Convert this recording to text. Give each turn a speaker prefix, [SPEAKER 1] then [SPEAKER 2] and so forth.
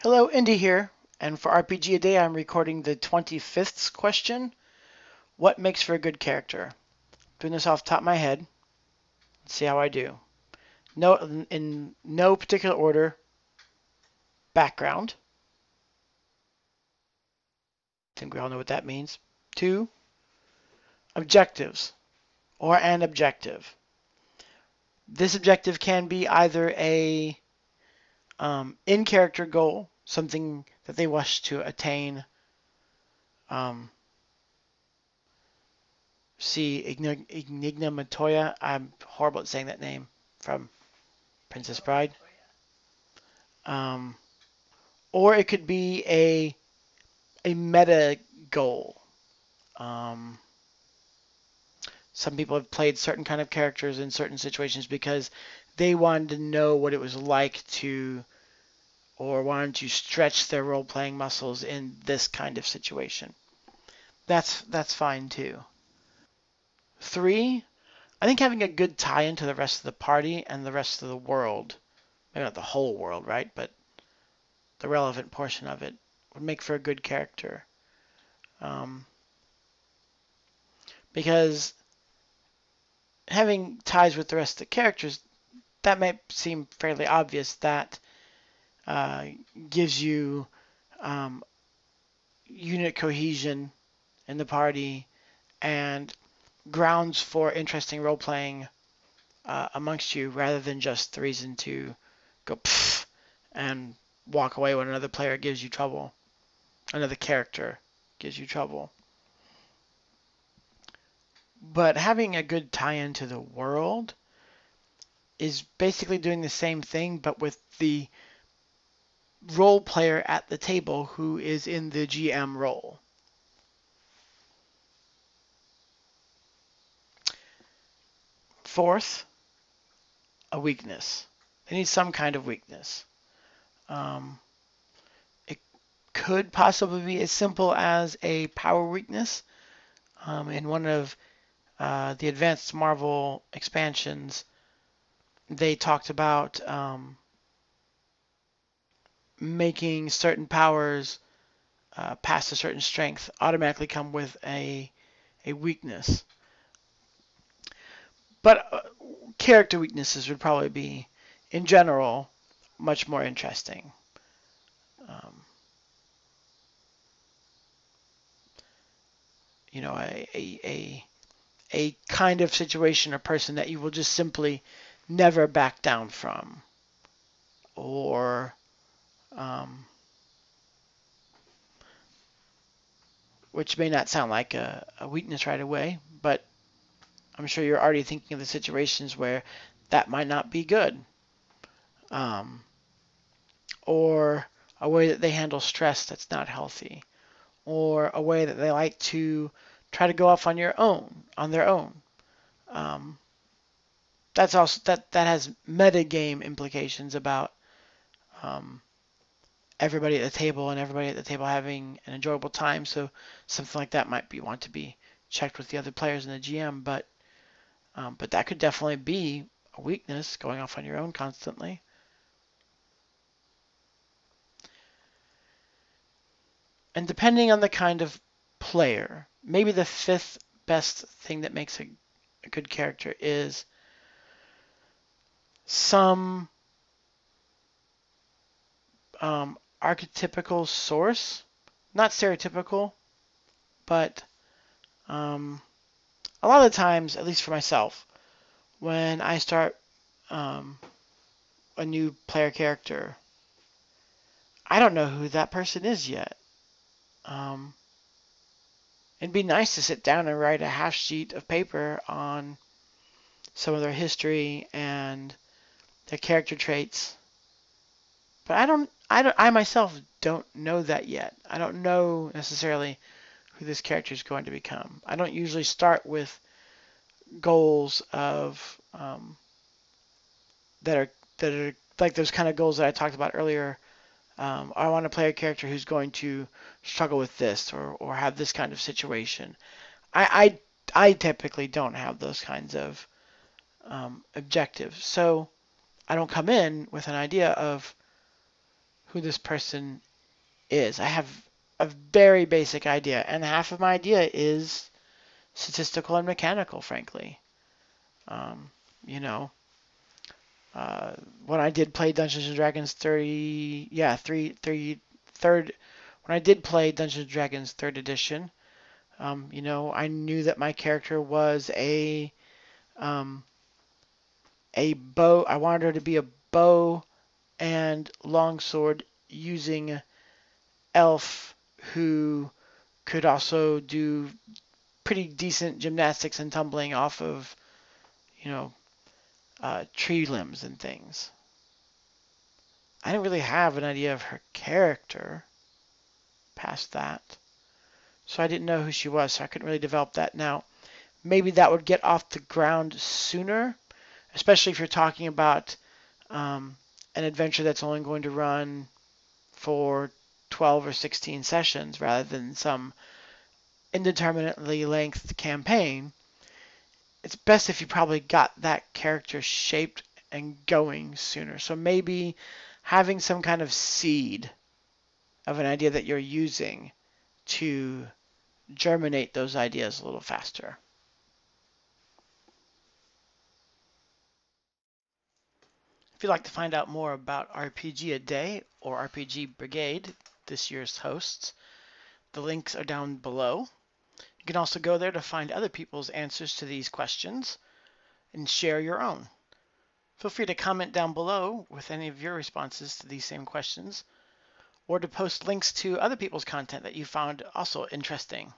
[SPEAKER 1] Hello, Indy here, and for RPG A Day I'm recording the 25th question. What makes for a good character? Doing this off the top of my head. Let's see how I do. No, in no particular order. Background. I think we all know what that means. 2. Objectives, or an objective. This objective can be either a in-character goal, something that they wish to attain. See Igniga Montoya. I'm horrible at saying that name from Princess Bride. Or it could be a meta goal. Some people have played certain kind of characters in certain situations because they wanted to know what it was like to, or wanted to stretch their role-playing muscles in this kind of situation. That's fine too. 3, I think having a good tie-in to the rest of the party and the rest of the world, maybe not the whole world, right, but the relevant portion of it would make for a good character. Because having ties with the rest of the characters, that might seem fairly obvious. That gives you unit cohesion in the party and grounds for interesting role-playing amongst you, rather than just the reason to go pfft and walk away when another player gives you trouble, another character gives you trouble. But having a good tie-in to the world is basically doing the same thing, but with the role player at the table who is in the GM role. Fourth, a weakness. They need some kind of weakness. It could possibly be as simple as a power weakness. In one of the Advanced Marvel expansions, they talked about making certain powers past a certain strength automatically come with a weakness. But character weaknesses would probably be, in general, much more interesting. You know, a kind of situation or person that you will just simply never back down from, or which may not sound like a weakness right away, but I'm sure you're already thinking of the situations where that might not be good. Or a way that they handle stress that's not healthy, or a way that they like to try to go off on their own. That's also that has metagame implications about everybody at the table and everybody at the table having an enjoyable time. So something like that might want to be checked with the other players and the GM, but that could definitely be a weakness, going off on your own constantly. And depending on the kind of player, maybe the fifth best thing that makes a good character is some archetypical source, not stereotypical, but a lot of the times, at least for myself, when I start a new player character, I don't know who that person is yet. It'd be nice to sit down and write a half sheet of paper on some of their history and their character traits, but I myself don't know that yet. I don't know necessarily who this character is going to become. I don't usually start with goals of that are like those kind of goals that I talked about earlier. I want to play a character who's going to struggle with this or have this kind of situation. I typically don't have those kinds of objectives, so I don't come in with an idea of who this person is. I have a very basic idea, and half of my idea is statistical and mechanical, frankly. Um, you know, uh, when I did play Dungeons and Dragons 30, yeah, third, when I did play Dungeons and Dragons 3rd edition, I knew that my character was um, a bow. I wanted her to be a bow and longsword using elf who could also do pretty decent gymnastics and tumbling off of, you know, tree limbs and things. I didn't really have an idea of her character past that. So I didn't know who she was, so I couldn't really develop that. Now, maybe that would get off the ground sooner, especially if you're talking about an adventure that's only going to run for 12 or 16 sessions rather than some indeterminately length campaign. It's best if you probably got that character shaped and going sooner. So maybe having some kind of seed of an idea that you're using to germinate those ideas a little faster. If you'd like to find out more about RPG A Day or RPG Brigade, this year's hosts, the links are down below. You can also go there to find other people's answers to these questions and share your own. Feel free to comment down below with any of your responses to these same questions, or to post links to other people's content that you found also interesting.